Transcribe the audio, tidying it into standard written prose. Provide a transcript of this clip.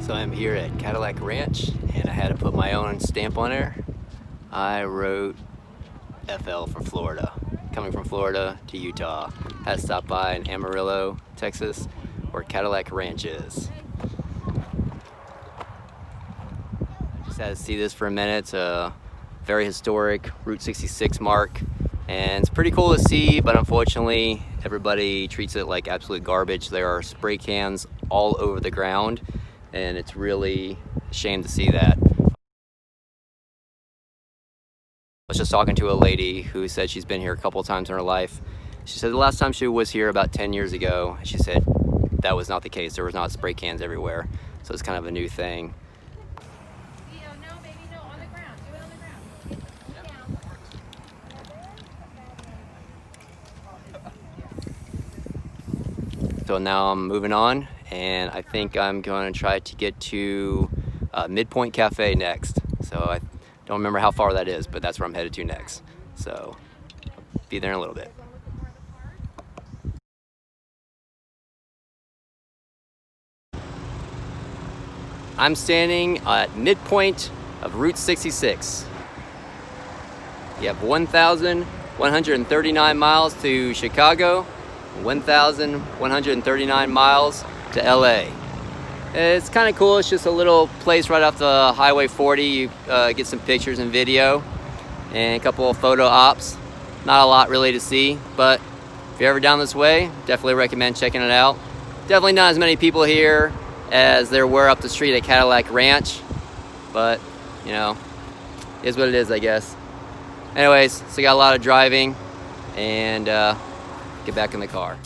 So I'm here at Cadillac Ranch and I had to put my own stamp on there. I wrote FL for Florida. Coming from Florida to Utah. Had to stop by in Amarillo, Texas, where Cadillac Ranch is. Just had to see this for a minute. It's a very historic Route 66 mark. And it's pretty cool to see, but unfortunately everybody treats it like absolute garbage. There are spray cans all over the ground, and it's really a shame to see that. I was just talking to a lady who said she's been here a couple of times in her life. She said the last time she was here about 10 years ago, she said that was not the case. There was not spray cans everywhere. So it's kind of a new thing. No, baby, no, on the ground. Do it on the ground. So now I'm moving on, and I think I'm going to try to get to Midpoint Cafe next. So I don't remember how far that is, but that's where I'm headed to next. So be there in a little bit. I'm standing at midpoint of Route 66. You have 1,139 miles to Chicago, 1,139 miles to LA. It's kind of cool. It's just a little place right off the Highway 40. You get some pictures and video and a couple of photo ops. Not a lot really to see, but if you're ever down this way, definitely recommend checking it out. Definitely not as many people here as there were up the street at Cadillac Ranch, but you know, it is what it is, I guess. Anyways, so got a lot of driving, and get back in the car.